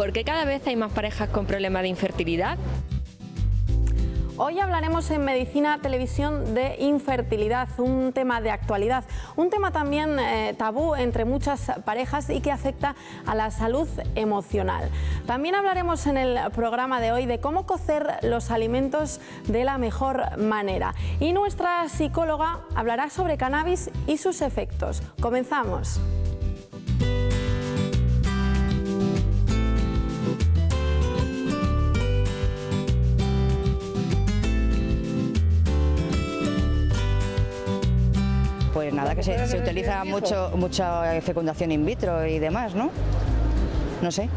¿Por qué cada vez hay más parejas con problemas de infertilidad? Hoy hablaremos en Medicina Televisión de infertilidad, un tema de actualidad, un tema también tabú entre muchas parejas y que afecta a la salud emocional. También hablaremos en el programa de hoy de cómo cocer los alimentos de la mejor manera. Y nuestra psicóloga hablará sobre cannabis y sus efectos. Comenzamos. Pues nada, que se utiliza mucha fecundación in vitro y demás, ¿no? No sé.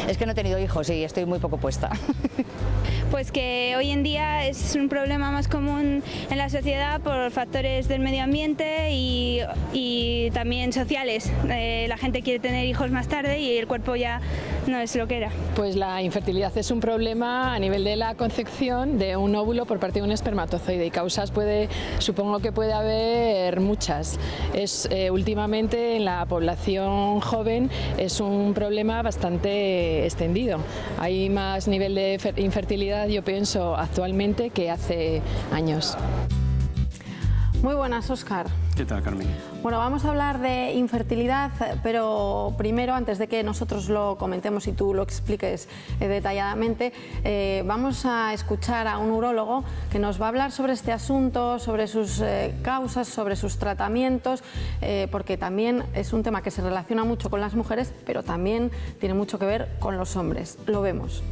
Es que no he tenido hijos y estoy muy poco puesta. Pues que hoy en día es un problema más común en la sociedad por factores del medio ambiente y también sociales. La gente quiere tener hijos más tarde y el cuerpo ya no es lo que era. Pues la infertilidad es un problema a nivel de la concepción de un óvulo por parte de un espermatozoide y causas supongo que puede haber muchas. Últimamente en la población joven es un problema bastante extendido. Hay más nivel de infertilidad, yo pienso, actualmente que hace años. Muy buenas, Óscar. ¿Qué tal, Carmen? Bueno, vamos a hablar de infertilidad, pero primero, antes de que nosotros lo comentemos y tú lo expliques detalladamente, vamos a escuchar a un urólogo que nos va a hablar sobre este asunto, sobre sus causas, sobre sus tratamientos, porque también es un tema que se relaciona mucho con las mujeres, pero también tiene mucho que ver con los hombres. Lo vemos.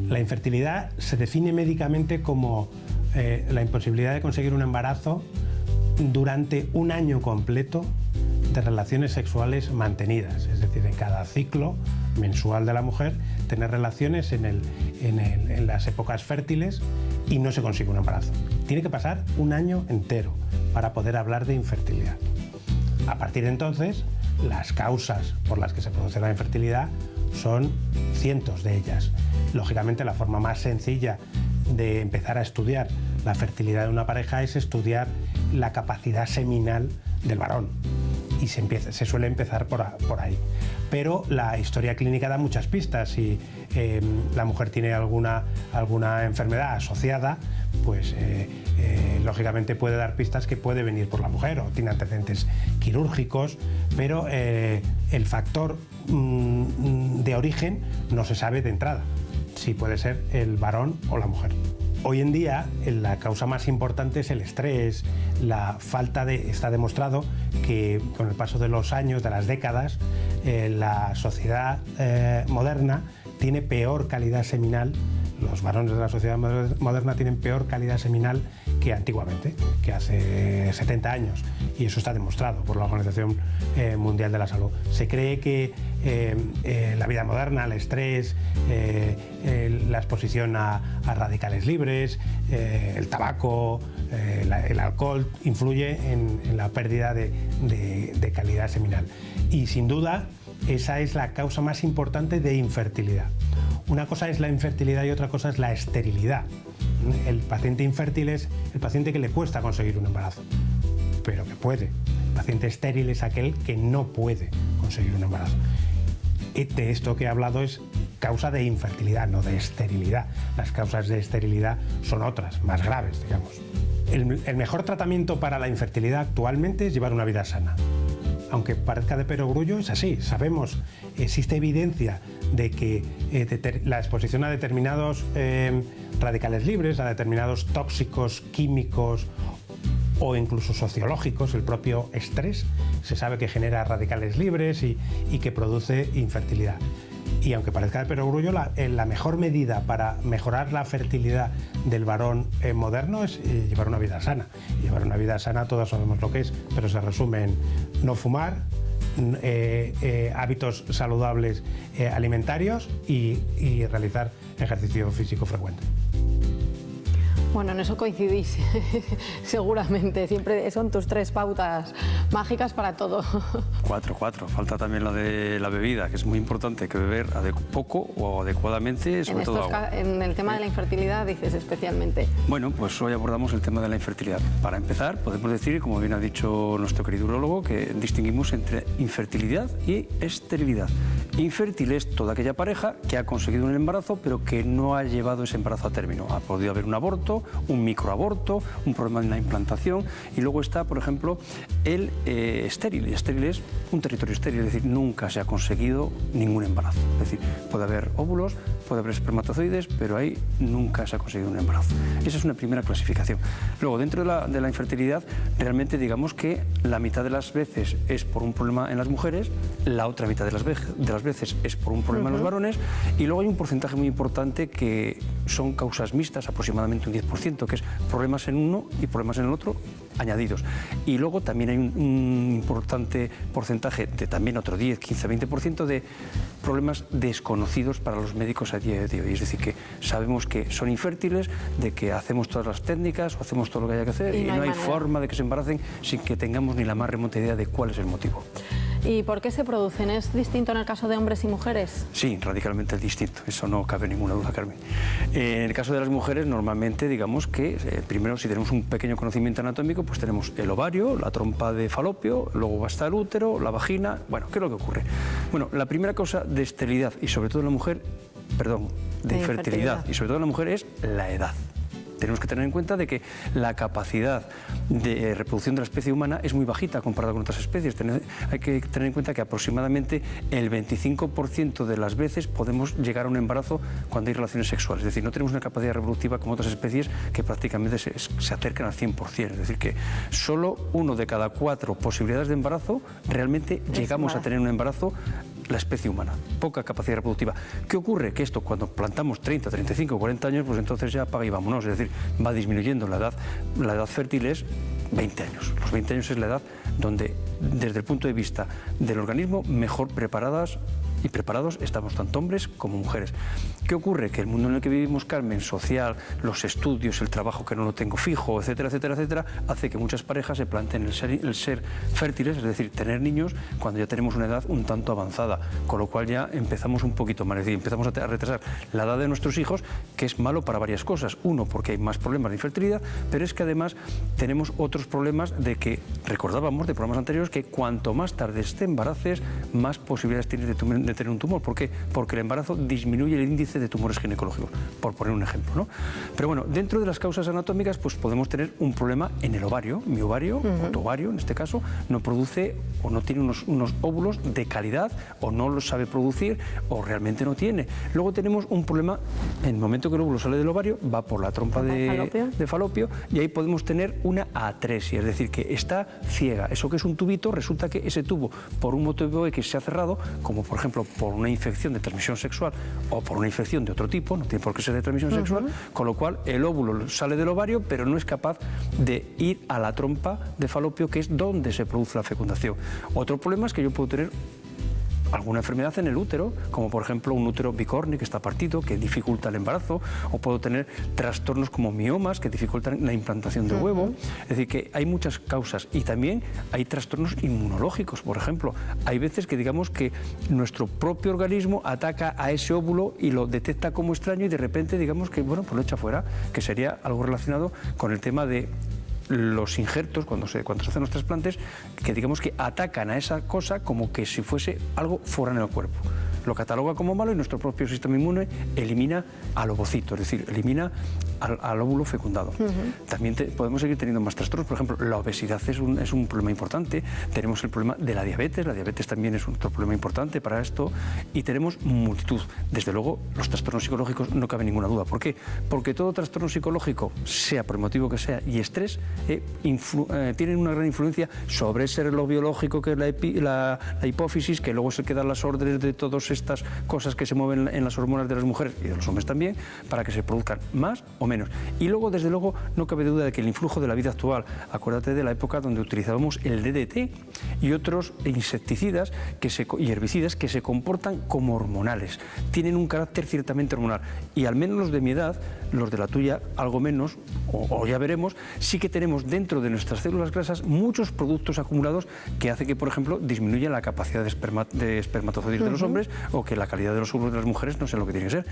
La infertilidad se define médicamente como la imposibilidad de conseguir un embarazo durante un año completo de relaciones sexuales mantenidas, es decir, en cada ciclo mensual de la mujer, tener relaciones en las épocas fértiles y no se consigue un embarazo. Tiene que pasar un año entero para poder hablar de infertilidad. A partir de entonces, las causas por las que se produce la infertilidad son cientos de ellas. Lógicamente, la forma más sencilla de empezar a estudiar la fertilidad de una pareja es estudiar la capacidad seminal del varón y se suele empezar por ahí. Pero la historia clínica da muchas pistas. Si la mujer tiene alguna enfermedad asociada, pues lógicamente puede dar pistas que puede venir por la mujer o tiene antecedentes quirúrgicos, pero el factor de origen no se sabe de entrada si puede ser el varón o la mujer. Hoy en día la causa más importante es el estrés, está demostrado que con el paso de los años, de las décadas, la sociedad moderna tiene peor calidad seminal. Los varones de la sociedad moderna tienen peor calidad seminal que antiguamente, que hace 70 años, y eso está demostrado por la Organización Mundial de la Salud. Se cree que la vida moderna, el estrés, la exposición a radicales libres, el tabaco, el alcohol, influye en la pérdida de calidad seminal. Y sin duda, esa es la causa más importante de infertilidad. Una cosa es la infertilidad y otra cosa es la esterilidad. El paciente infértil es el paciente que le cuesta conseguir un embarazo, pero que puede. El paciente estéril es aquel que no puede conseguir un embarazo. De esto que he hablado es causa de infertilidad, no de esterilidad. Las causas de esterilidad son otras, más graves, digamos. El mejor tratamiento para la infertilidad actualmente es llevar una vida sana. Aunque parezca de perogrullo, es así. Sabemos, existe evidencia de que la exposición a determinados radicales libres, a determinados tóxicos químicos o incluso sociológicos, el propio estrés, se sabe que genera radicales libres y que produce infertilidad. Y aunque parezca de perogrullo, la mejor medida para mejorar la fertilidad del varón moderno es llevar una vida sana. Y llevar una vida sana todos sabemos lo que es, pero se resume en no fumar, hábitos saludables alimentarios y realizar ejercicio físico frecuente. Bueno, en eso coincidís, seguramente. Siempre son tus 3 pautas mágicas para todo. 4. Falta también la de la bebida, que es muy importante, que beber poco o adecuadamente, sobre todo agua. En el tema de la infertilidad, dices especialmente. Bueno, pues hoy abordamos el tema de la infertilidad. Para empezar, podemos decir, como bien ha dicho nuestro querido urólogo, que distinguimos entre infertilidad y esterilidad. Infértil es toda aquella pareja que ha conseguido un embarazo, pero que no ha llevado ese embarazo a término. Ha podido haber un aborto, un microaborto, un problema en la implantación, y luego está, por ejemplo, el estéril. Y estéril es un territorio estéril, es decir, nunca se ha conseguido ningún embarazo. Es decir, puede haber óvulos, puede haber espermatozoides, pero ahí nunca se ha conseguido un embarazo. Esa es una primera clasificación. Luego, dentro de la infertilidad, realmente digamos que la mitad de las veces es por un problema en las mujeres, la otra mitad de las veces es por un problema en los varones, y luego hay un porcentaje muy importante que son causas mixtas, aproximadamente un 10%, que es problemas en uno y problemas en el otro añadidos. Y luego también hay un importante porcentaje de también otro 10, 15, 20% de problemas desconocidos para los médicos a día de hoy. Es decir, que sabemos que son infértiles, de que hacemos todas las técnicas o hacemos todo lo que haya que hacer y no hay forma de que se embaracen sin que tengamos ni la más remota idea de cuál es el motivo. ¿Y por qué se producen? ¿Es distinto en el caso de hombres y mujeres? Sí, radicalmente distinto, eso no cabe ninguna duda, Carmen. En el caso de las mujeres, normalmente, digamos que primero, si tenemos un pequeño conocimiento anatómico, pues tenemos el ovario, la trompa de falopio, luego va a estar el útero, la vagina. Bueno, ¿qué es lo que ocurre? Bueno, la primera causa de esterilidad y sobre todo en la mujer, de infertilidad y sobre todo en la mujer es la edad. Tenemos que tener en cuenta de que la capacidad de reproducción de la especie humana es muy bajita comparada con otras especies. Hay que tener en cuenta que aproximadamente el 25% de las veces podemos llegar a un embarazo cuando hay relaciones sexuales. Es decir, no tenemos una capacidad reproductiva como otras especies que prácticamente se acercan al 100%. Es decir, que solo 1 de cada 4 posibilidades de embarazo realmente llegamos a tener un embarazo la especie humana, poca capacidad reproductiva. ¿Qué ocurre? Que esto cuando plantamos 30, 35, 40 años, pues entonces ya apaga y vámonos, es decir, va disminuyendo la edad fértil es 20 años. Los 20 años es la edad donde, desde el punto de vista del organismo, mejor preparados estamos tanto hombres como mujeres. ¿Qué ocurre? Que el mundo en el que vivimos, Carmen, social, los estudios, el trabajo que no lo tengo fijo, etcétera, etcétera, etcétera, hace que muchas parejas se planteen el ser fértiles, es decir, tener niños cuando ya tenemos una edad un tanto avanzada, con lo cual ya empezamos un poquito mal, es decir, empezamos a retrasar la edad de nuestros hijos, que es malo para varias cosas. Uno, porque hay más problemas de infertilidad, pero es que además tenemos otros problemas de que recordábamos de programas anteriores que cuanto más tarde te embaraces, más posibilidades tienes de tener un tumor. ¿Por qué? Porque el embarazo disminuye el índice de tumores ginecológicos, por poner un ejemplo, ¿no? Pero bueno, dentro de las causas anatómicas, pues podemos tener un problema en el ovario. Mi ovario, o tu ovario en este caso, no produce o no tiene unos óvulos de calidad, o no los sabe producir, o realmente no tiene. Luego tenemos un problema, en el momento que el óvulo sale del ovario, va por la trompa de falopio, y ahí podemos tener una atresia, es decir, que está ciega. Eso que es un tubito, resulta que ese tubo, por un motivo X, se ha cerrado, como por ejemplo por una infección de transmisión sexual o por una infección de otro tipo, no tiene por qué ser de transmisión sexual, con lo cual el óvulo sale del ovario, pero no es capaz de ir a la trompa de falopio, que es donde se produce la fecundación. Otro problema es que yo puedo tener alguna enfermedad en el útero, como por ejemplo un útero bicorne que está partido, que dificulta el embarazo, o puedo tener trastornos como miomas que dificultan la implantación del huevo. Es decir, que hay muchas causas, y también hay trastornos inmunológicos. Por ejemplo, hay veces que digamos que nuestro propio organismo ataca a ese óvulo y lo detecta como extraño, y de repente digamos que bueno, pues lo echa fuera, que sería algo relacionado con el tema de los injertos, cuando se hacen los trasplantes, que digamos que atacan a esa cosa como que si fuese algo fuera en el cuerpo. Lo cataloga como malo y nuestro propio sistema inmune elimina al ovocito, es decir, elimina al óvulo fecundado. También podemos seguir teniendo más trastornos. Por ejemplo, la obesidad es un problema importante. Tenemos el problema de la diabetes también es otro problema importante para esto, y tenemos multitud. Desde luego, los trastornos psicológicos no cabe ninguna duda. ¿Por qué? Porque todo trastorno psicológico, sea por el motivo que sea, y estrés, tienen una gran influencia sobre ese reloj biológico que es la hipófisis, que luego es el que da las órdenes de todas estas cosas que se mueven en las hormonas de las mujeres y de los hombres también, para que se produzcan más o menos. Y luego, desde luego, no cabe duda de que el influjo de la vida actual, acuérdate de la época donde utilizábamos el DDT y otros insecticidas y herbicidas que se comportan como hormonales, tienen un carácter ciertamente hormonal, y al menos los de mi edad los de la tuya algo menos, o ya veremos, sí que tenemos dentro de nuestras células grasas muchos productos acumulados que hacen que, por ejemplo, disminuya la capacidad de espermatozoides de los hombres, o que la calidad de los óvulos de las mujeres no sea lo que tiene que ser.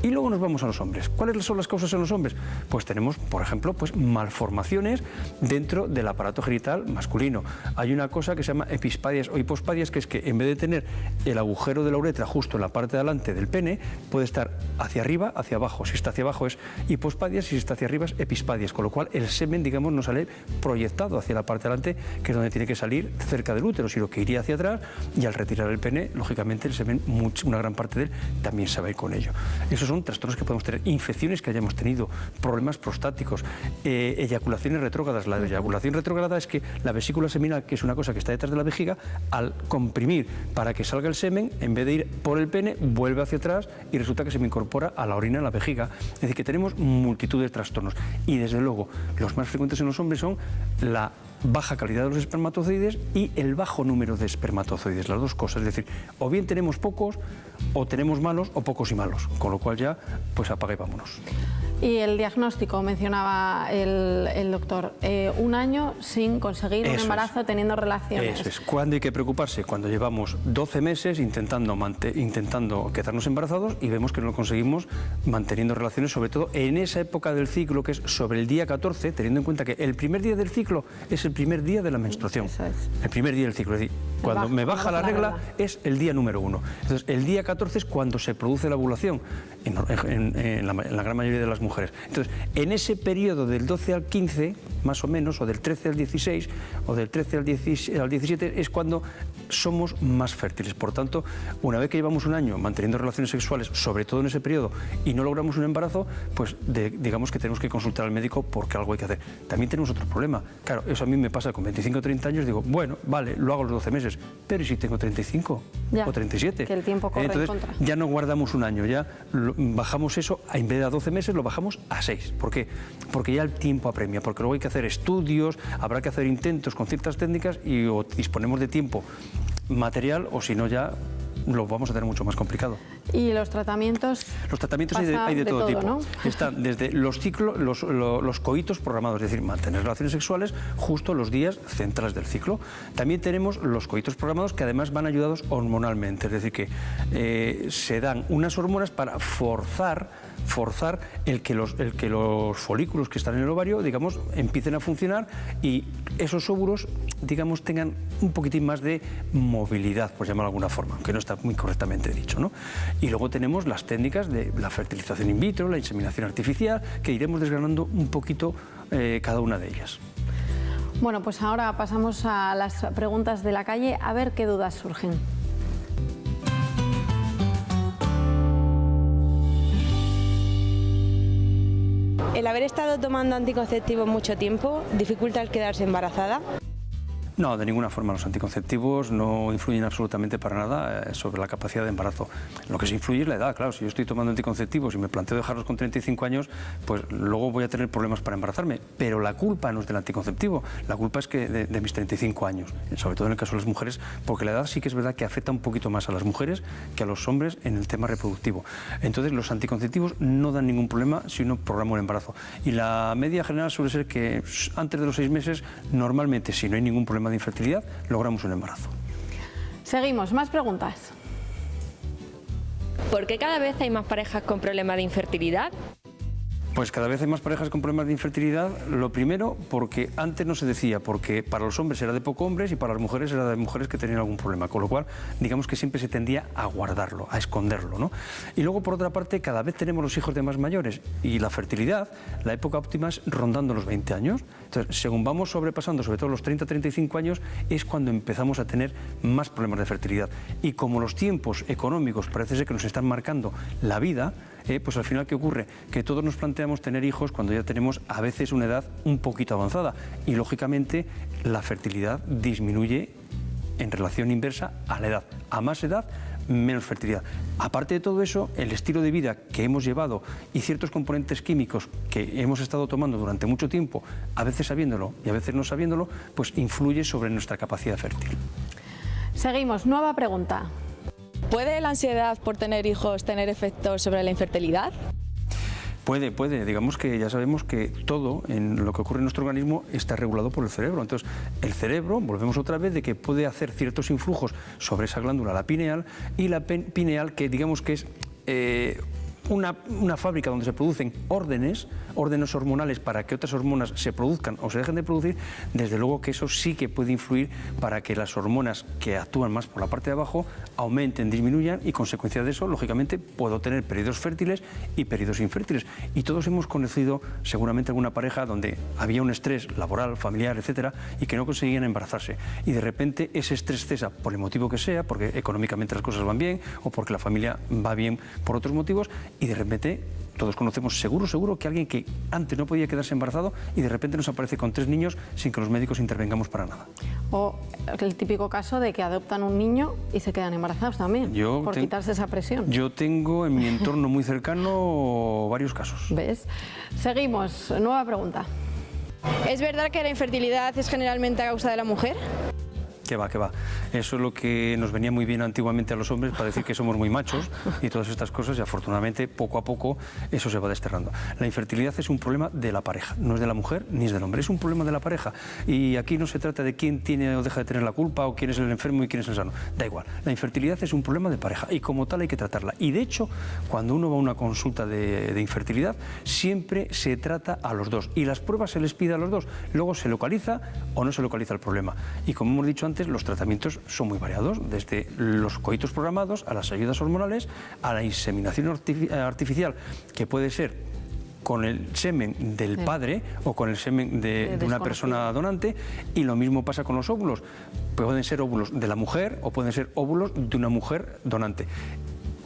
Y luego nos vamos a los hombres. ¿Cuáles son las causas en los hombres? Pues tenemos, por ejemplo, pues malformaciones dentro del aparato genital masculino. Hay una cosa que se llama epispadias o hipospadias, que es que en vez de tener el agujero de la uretra justo en la parte de adelante del pene, puede estar hacia arriba, hacia abajo. Si está hacia abajo es hipospadias, si está hacia arriba es epispadias, con lo cual el semen, digamos, no sale proyectado hacia la parte de adelante, que es donde tiene que salir, cerca del útero, sino que iría hacia atrás, y al retirar el pene, lógicamente el semen, una gran parte de él también se va a ir con ello. Esos son trastornos que podemos tener, infecciones que hayamos tenido, problemas prostáticos, eyaculaciones retrógradas. La eyaculación retrógrada es que la vesícula seminal, que es una cosa que está detrás de la vejiga, al comprimir para que salga el semen, en vez de ir por el pene, vuelve hacia atrás y resulta que se me incorpora a la orina en la vejiga. Es decir, que tenemos multitud de trastornos, y desde luego los más frecuentes en los hombres son la baja calidad de los espermatozoides y el bajo número de espermatozoides, las dos cosas. Es decir, o bien tenemos pocos, o tenemos malos, o pocos y malos, con lo cual ya, pues apaga y vámonos. Y el diagnóstico, mencionaba el doctor, un año sin conseguir un embarazo, teniendo relaciones. Eso es. ¿Cuándo hay que preocuparse? Cuando llevamos 12 meses intentando quedarnos embarazados y vemos que no lo conseguimos manteniendo relaciones, sobre todo en esa época del ciclo, que es sobre el día 14, teniendo en cuenta que el primer día del ciclo es el primer día de la menstruación. Eso es. El primer día del ciclo. Es decir, cuando me baja la regla es el día número 1. Entonces, el día 14 es cuando se produce la ovulación en la gran mayoría de las mujeres. Entonces, en ese periodo del 12 al 15, más o menos, o del 13 al 16, o del 13 al 17, es cuando somos más fértiles. Por tanto, una vez que llevamos un año manteniendo relaciones sexuales, sobre todo en ese periodo, y no logramos un embarazo, pues digamos que tenemos que consultar al médico porque algo hay que hacer. También tenemos otro problema. Claro, eso a mí me pasa con 25 o 30 años, digo, bueno, vale, lo hago los 12 meses, pero ¿y si tengo 35 o 37? Que el tiempo corre en contra. Ya no guardamos un año, ya bajamos eso, en vez de a 12 meses lo bajamos a 6. ¿Por qué? Porque ya el tiempo apremia, porque luego hay que hacer estudios, habrá que hacer intentos con ciertas técnicas, y o disponemos de tiempo material, o si no ya lo vamos a tener mucho más complicado. ¿Y los tratamientos? Los tratamientos hay de todo tipo, ¿no? Están desde los ciclos, los coitos programados, es decir, mantener relaciones sexuales justo los días centrales del ciclo. También tenemos los coitos programados, que además van ayudados hormonalmente, es decir, que se dan unas hormonas para forzar el que los folículos que están en el ovario, digamos, empiecen a funcionar, y esos óvulos, digamos, tengan un poquitín más de movilidad, por llamarlo de alguna forma, aunque no está muy correctamente dicho, ¿no? Y luego tenemos las técnicas de la fertilización in vitro, la inseminación artificial, que iremos desgranando un poquito cada una de ellas. Bueno, pues ahora pasamos a las preguntas de la calle, a ver qué dudas surgen. ¿El haber estado tomando anticonceptivos mucho tiempo dificulta el quedarse embarazada? No, de ninguna forma. Los anticonceptivos no influyen absolutamente para nada sobre la capacidad de embarazo. Lo que sí influye es la edad, claro. Si yo estoy tomando anticonceptivos y me planteo dejarlos con 35 años, pues luego voy a tener problemas para embarazarme. Pero la culpa no es del anticonceptivo, la culpa es que de mis 35 años, sobre todo en el caso de las mujeres, porque la edad sí que es verdad que afecta un poquito más a las mujeres que a los hombres en el tema reproductivo. Entonces, los anticonceptivos no dan ningún problema si uno programa un embarazo. Y la media general suele ser que antes de los 6 meses, normalmente, si no hay ningún problema de infertilidad, logramos un embarazo. Seguimos, más preguntas. ¿Por qué cada vez hay más parejas con problemas de infertilidad? Pues cada vez hay más parejas con problemas de infertilidad. Lo primero, porque antes no se decía, porque para los hombres era de poco hombres y para las mujeres era de mujeres que tenían algún problema, con lo cual, digamos que siempre se tendía a guardarlo, a esconderlo, ¿no? Y luego, por otra parte, cada vez tenemos los hijos de más mayores, y la fertilidad, la época óptima es rondando los 20 años. Entonces, según vamos sobrepasando, sobre todo los 30-35 años, es cuando empezamos a tener más problemas de fertilidad. Y como los tiempos económicos parece ser que nos están marcando la vida, pues al final, ¿qué ocurre? Que todos nos planteamos tener hijos cuando ya tenemos a veces una edad un poquito avanzada, y lógicamente la fertilidad disminuye en relación inversa a la edad. A más edad, menos fertilidad. Aparte de todo eso, el estilo de vida que hemos llevado y ciertos componentes químicos que hemos estado tomando durante mucho tiempo, a veces sabiéndolo y a veces no sabiéndolo, pues influye sobre nuestra capacidad fértil. Seguimos, nueva pregunta. ¿Puede la ansiedad por tener hijos tener efectos sobre la infertilidad? Puede. Digamos que ya sabemos que todo en lo que ocurre en nuestro organismo está regulado por el cerebro. Entonces, el cerebro, volvemos otra vez, de que puede hacer ciertos influjos sobre esa glándula, la pineal, y la pineal, que digamos que es una fábrica donde se producen órdenes hormonales para que otras hormonas se produzcan o se dejen de producir. Desde luego que eso sí que puede influir para que las hormonas que actúan más por la parte de abajo aumenten, disminuyan, y consecuencia de eso, lógicamente, puedo tener periodos fértiles y periodos infértiles. Y todos hemos conocido seguramente alguna pareja donde había un estrés laboral, familiar, etcétera, y que no conseguían embarazarse. Y de repente ese estrés cesa por el motivo que sea, porque económicamente las cosas van bien o porque la familia va bien por otros motivos, y de repente todos conocemos seguro que alguien que antes no podía quedarse embarazado y de repente nos aparece con 3 niños sin que los médicos intervengamos para nada. O el típico caso de que adoptan un niño y se quedan embarazados también, por quitarse esa presión. Yo tengo en mi entorno muy cercano varios casos. ¿Ves? Seguimos, nueva pregunta. ¿Es verdad que la infertilidad es generalmente a causa de la mujer? Que va. Eso es lo que nos venía muy bien antiguamente a los hombres para decir que somos muy machos y todas estas cosas, y afortunadamente poco a poco eso se va desterrando. La infertilidad es un problema de la pareja, no es de la mujer ni es del hombre, es un problema de la pareja, y aquí no se trata de quién tiene o deja de tener la culpa o quién es el enfermo y quién es el sano, da igual. La infertilidad es un problema de pareja y como tal hay que tratarla, y de hecho cuando uno va a una consulta de infertilidad siempre se trata a los dos y las pruebas se les pide a los dos, luego se localiza o no se localiza el problema, y como hemos dicho antes, los tratamientos son muy variados, desde los coitos programados a las ayudas hormonales, a la inseminación artificial, que puede ser con el semen del padre o con el semen de una persona donante, y lo mismo pasa con los óvulos. Pueden ser óvulos de la mujer o pueden ser óvulos de una mujer donante.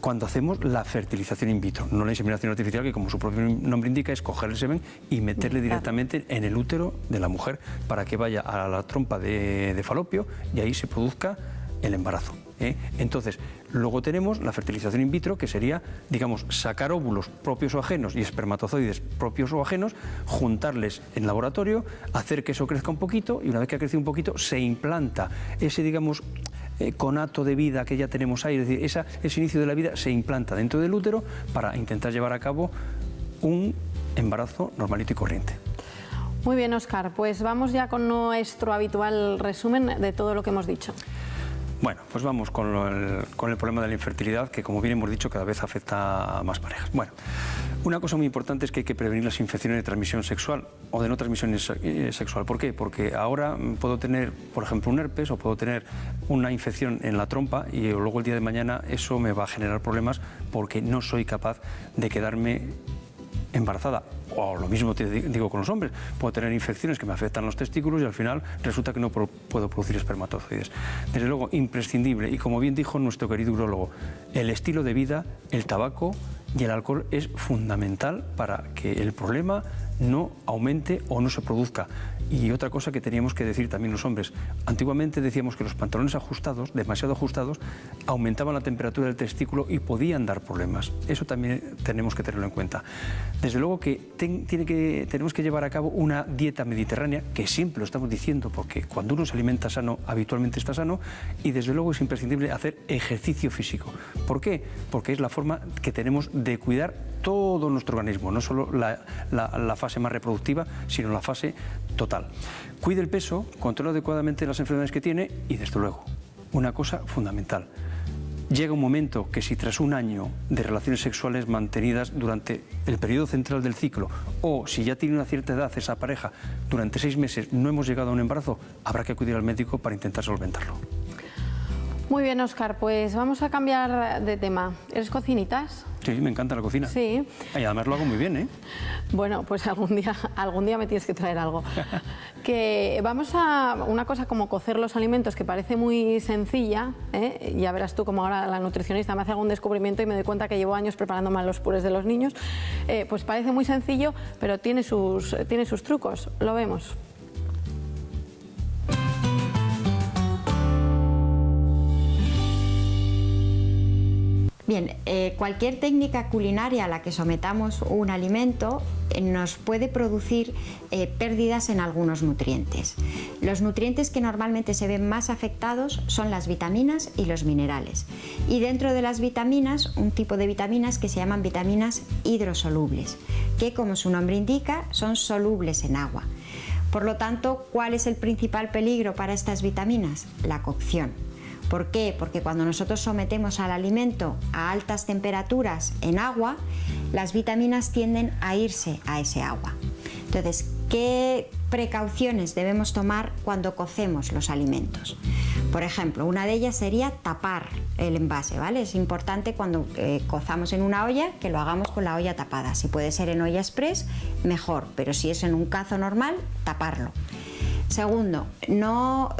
Cuando hacemos la fertilización in vitro, no la inseminación artificial, que como su propio nombre indica es coger el semen y meterle directamente en el útero de la mujer para que vaya a la trompa de falopio y ahí se produzca el embarazo. Entonces, luego tenemos la fertilización in vitro, que sería, digamos, sacar óvulos propios o ajenos y espermatozoides propios o ajenos, juntarles en laboratorio, hacer que eso crezca un poquito, y una vez que ha crecido un poquito se implanta ese, digamos, conato de vida que ya tenemos ahí, es decir, ese inicio de la vida se implanta dentro del útero para intentar llevar a cabo un embarazo normalito y corriente. Muy bien, Óscar, pues vamos ya con nuestro habitual resumen de todo lo que hemos dicho. Bueno, pues vamos con el problema de la infertilidad, que como bien hemos dicho cada vez afecta a más parejas. Bueno, una cosa muy importante es que hay que prevenir las infecciones de transmisión sexual o de no transmisión sexual. ¿Por qué? Porque ahora puedo tener, por ejemplo, un herpes o puedo tener una infección en la trompa y luego el día de mañana eso me va a generar problemas porque no soy capaz de quedarme embarazada. O lo mismo te digo con los hombres, puedo tener infecciones que me afectan los testículos y al final resulta que no puedo producir espermatozoides. Desde luego, imprescindible, y como bien dijo nuestro querido urólogo, el estilo de vida, el tabaco y el alcohol es fundamental para que el problema no aumente o no se produzca. Y otra cosa que teníamos que decir también los hombres, antiguamente decíamos que los pantalones ajustados, demasiado ajustados, aumentaban la temperatura del testículo y podían dar problemas. Eso también tenemos que tenerlo en cuenta. Desde luego que tenemos que llevar a cabo una dieta mediterránea, que siempre lo estamos diciendo, porque cuando uno se alimenta sano, habitualmente está sano, y desde luego es imprescindible hacer ejercicio físico. ¿Por qué? Porque es la forma que tenemos de cuidar todo nuestro organismo, no solo la fase más reproductiva, sino la fase total. Cuide el peso, controle adecuadamente las enfermedades que tiene y, desde luego, una cosa fundamental. Llega un momento que si tras un año de relaciones sexuales mantenidas durante el periodo central del ciclo, o si ya tiene una cierta edad esa pareja, durante 6 meses no hemos llegado a un embarazo, habrá que acudir al médico para intentar solventarlo. Muy bien, Óscar, pues vamos a cambiar de tema. ¿Eres cocinitas? Sí, me encanta la cocina. Sí. Y además lo hago muy bien, ¿eh? Bueno, pues algún día me tienes que traer algo. Que vamos a una cosa como cocer los alimentos, que parece muy sencilla, ¿eh? Ya verás tú como ahora la nutricionista me hace algún descubrimiento y me doy cuenta que llevo años preparando mal los purés de los niños. Pues parece muy sencillo, pero tiene sus trucos. Lo vemos. Bien, cualquier técnica culinaria a la que sometamos un alimento nos puede producir pérdidas en algunos nutrientes. Los nutrientes que normalmente se ven más afectados son las vitaminas y los minerales. Y dentro de las vitaminas, un tipo de vitaminas que se llaman vitaminas hidrosolubles. que, como su nombre indica, son solubles en agua. Por lo tanto, ¿cuál es el principal peligro para estas vitaminas? La cocción. ¿Por qué? Porque cuando nosotros sometemos al alimento a altas temperaturas en agua, las vitaminas tienden a irse a ese agua. Entonces, ¿qué precauciones debemos tomar cuando cocemos los alimentos? Por ejemplo, una de ellas sería tapar el envase, ¿vale? Es importante cuando cozamos en una olla que lo hagamos con la olla tapada. Si puede ser en olla express, mejor, pero si es en un cazo normal, taparlo. Segundo, no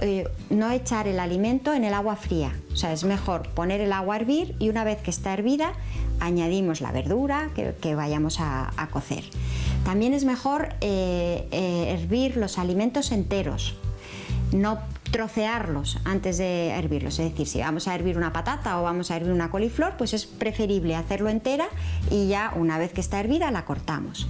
echar el alimento en el agua fría. O sea, es mejor poner el agua a hervir y una vez que está hervida, añadimos la verdura que vayamos a cocer. También es mejor hervir los alimentos enteros, no trocearlos antes de hervirlos. Es decir, si vamos a hervir una patata o vamos a hervir una coliflor, pues es preferible hacerlo entera y ya una vez que está hervida la cortamos.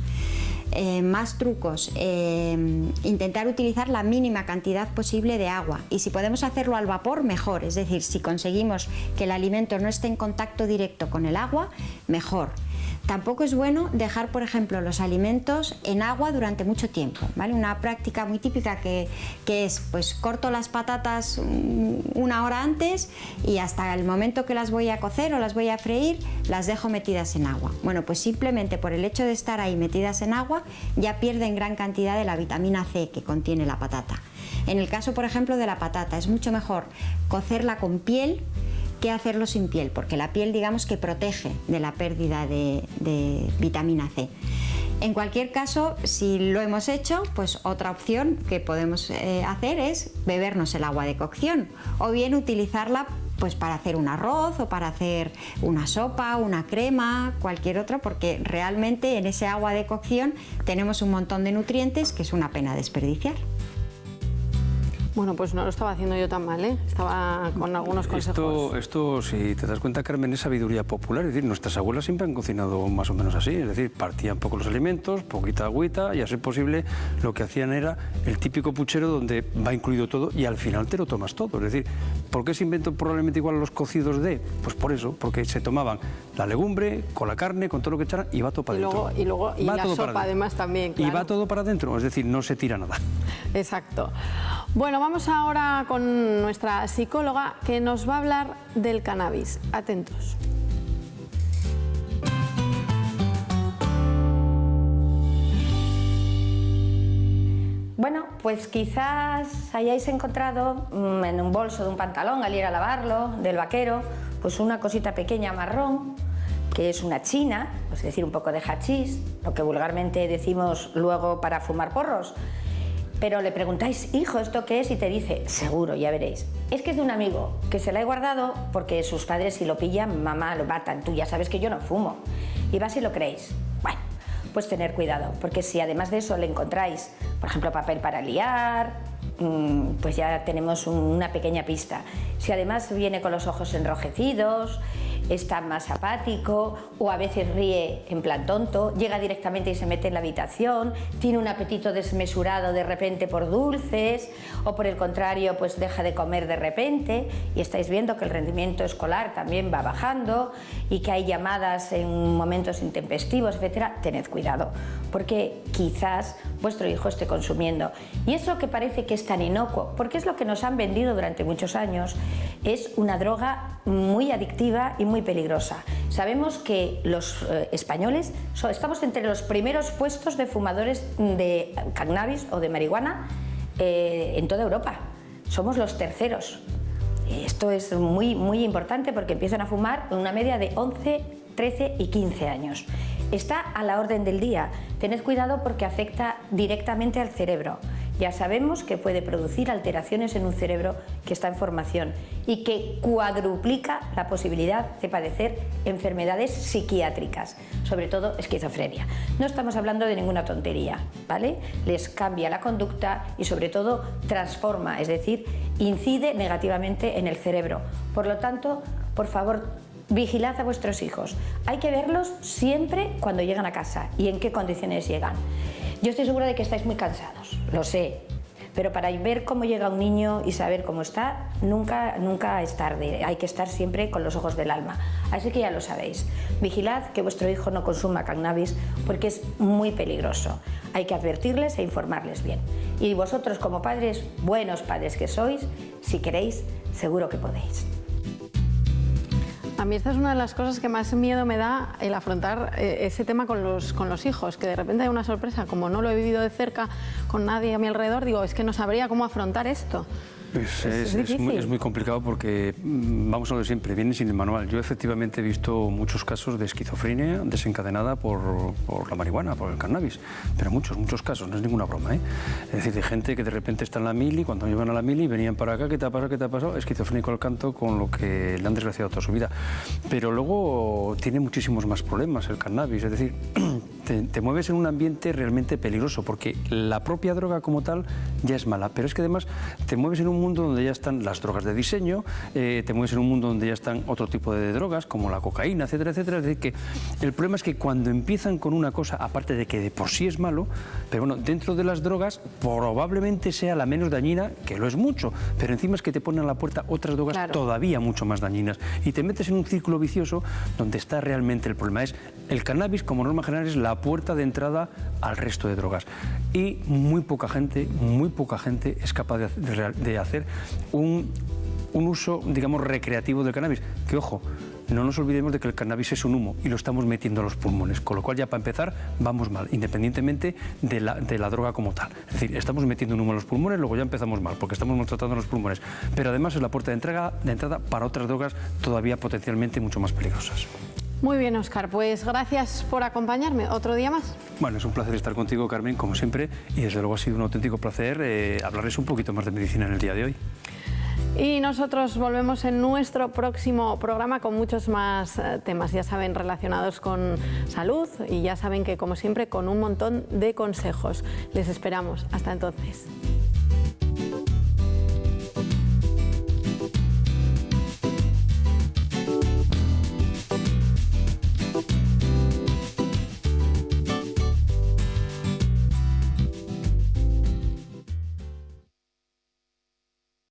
Más trucos, intentar utilizar la mínima cantidad posible de agua y si podemos hacerlo al vapor, mejor. Es decir, si conseguimos que el alimento no esté en contacto directo con el agua, mejor. Tampoco es bueno dejar, por ejemplo, los alimentos en agua durante mucho tiempo, ¿vale? Una práctica muy típica que es, pues corto las patatas una hora antes y hasta el momento que las voy a cocer o las voy a freír, las dejo metidas en agua. Bueno, pues simplemente por el hecho de estar ahí metidas en agua, ya pierden gran cantidad de la vitamina C que contiene la patata. En el caso, por ejemplo, de la patata, es mucho mejor cocerla con piel que hacerlo sin piel, porque la piel, digamos, que protege de la pérdida de vitamina C. En cualquier caso, si lo hemos hecho, pues otra opción que podemos hacer es bebernos el agua de cocción o bien utilizarla pues para hacer un arroz o para hacer una sopa, una crema, cualquier otra, porque realmente en ese agua de cocción tenemos un montón de nutrientes que es una pena desperdiciar. Bueno, pues no lo estaba haciendo yo tan mal, ¿eh? Estaba con algunos consejos. Esto, si te das cuenta, Carmen, es sabiduría popular. Es decir, nuestras abuelas siempre han cocinado más o menos así. Es decir, partían poco los alimentos, poquita agüita y a ser posible lo que hacían era el típico puchero donde va incluido todo y al final te lo tomas todo. Es decir, ¿por qué se inventó probablemente igual los cocidos de? Pues por eso, porque se tomaban la legumbre con la carne, con todo lo que echaran y va todo para adentro. Y la sopa además también, claro. Y va todo para adentro, es decir, no se tira nada. Exacto. Bueno, vamos ahora con nuestra psicóloga que nos va a hablar del cannabis. Atentos. Bueno, pues quizás hayáis encontrado en un bolso de un pantalón al ir a lavarlo, del vaquero, pues una cosita pequeña marrón, que es una china, es decir, un poco de hachís, lo que vulgarmente decimos luego para fumar porros. Pero le preguntáis, hijo, ¿esto qué es? Y te dice, seguro, ya veréis. Es que es de un amigo, que se la he guardado porque sus padres si lo pillan, mamá, lo matan. Tú ya sabes que yo no fumo. Y vas y lo creéis. Bueno, pues tener cuidado, porque si además de eso le encontráis, por ejemplo, papel para liar, pues ya tenemos una pequeña pista. Si además viene con los ojos enrojecidos, está más apático o a veces ríe en plan tonto, llega directamente y se mete en la habitación, tiene un apetito desmesurado de repente por dulces o por el contrario pues deja de comer de repente y estáis viendo que el rendimiento escolar también va bajando y que hay llamadas en momentos intempestivos, etcétera, tened cuidado porque quizás vuestro hijo esté consumiendo. Y eso que parece que es tan inocuo, porque es lo que nos han vendido durante muchos años, es una droga muy adictiva y muy peligrosa. Sabemos que los españoles estamos entre los primeros puestos de fumadores de cannabis o de marihuana en toda Europa. Somos los terceros. Esto es muy importante porque empiezan a fumar en una media de 11, 13 y 15 años. Está a la orden del día. Tened cuidado porque afecta directamente al cerebro. Ya sabemos que puede producir alteraciones en un cerebro que está en formación y que cuadruplica la posibilidad de padecer enfermedades psiquiátricas, sobre todo esquizofrenia. No estamos hablando de ninguna tontería, ¿vale? Les cambia la conducta y sobre todo transforma, es decir, incide negativamente en el cerebro. Por lo tanto, por favor, vigilad a vuestros hijos. Hay que verlos siempre cuando llegan a casa y en qué condiciones llegan. Yo estoy segura de que estáis muy cansados, lo sé, pero para ver cómo llega un niño y saber cómo está, nunca es tarde. Hay que estar siempre con los ojos del alma. Así que ya lo sabéis. Vigilad que vuestro hijo no consuma cannabis porque es muy peligroso. Hay que advertirles e informarles bien. Y vosotros como padres, buenos padres que sois, si queréis, seguro que podéis. A mí esta es una de las cosas que más miedo me da, el afrontar ese tema con los hijos, que de repente hay una sorpresa, como no lo he vivido de cerca con nadie a mi alrededor, digo, es que no sabría cómo afrontar esto. Es muy complicado porque, vamos a lo de siempre, viene sin el manual. Yo efectivamente he visto muchos casos de esquizofrenia desencadenada por la marihuana, por el cannabis, pero muchos casos, no es ninguna broma, ¿eh? Es decir, de gente que de repente está en la mili, cuando iban a la mili venían para acá, ¿qué te ha pasado? ¿Qué te ha pasado? Esquizofrénico al canto, con lo que le han desgraciado toda su vida. Pero luego tiene muchísimos más problemas el cannabis, es decir, te mueves en un ambiente realmente peligroso, porque la propia droga como tal ya es mala, pero es que además te mueves en un mundo donde ya están las drogas de diseño, te mueves en un mundo donde ya están otro tipo de drogas, como la cocaína, etcétera, etcétera. Es decir, que el problema es que cuando empiezan con una cosa, aparte de que de por sí es malo, pero bueno, dentro de las drogas probablemente sea la menos dañina, que lo es mucho, pero encima es que te ponen a la puerta otras drogas todavía mucho más dañinas. Y te metes en un círculo vicioso donde está realmente el problema. Es el cannabis, como norma general, es la puerta de entrada al resto de drogas. Y muy poca gente es capaz de hacer un uso, digamos, recreativo del cannabis. Que, ojo, no nos olvidemos de que el cannabis es un humo y lo estamos metiendo a los pulmones, con lo cual ya para empezar vamos mal, independientemente de la droga como tal. Es decir, estamos metiendo un humo a los pulmones, luego ya empezamos mal, porque estamos maltratando los pulmones. Pero además es la puerta de entrada para otras drogas todavía potencialmente mucho más peligrosas. Muy bien, Óscar, pues gracias por acompañarme. ¿Otro día más? Bueno, es un placer estar contigo, Carmen, como siempre, y desde luego ha sido un auténtico placer hablarles un poquito más de medicina en el día de hoy. Y nosotros volvemos en nuestro próximo programa con muchos más temas, ya saben, relacionados con salud y ya saben que, como siempre, con un montón de consejos. Les esperamos. Hasta entonces.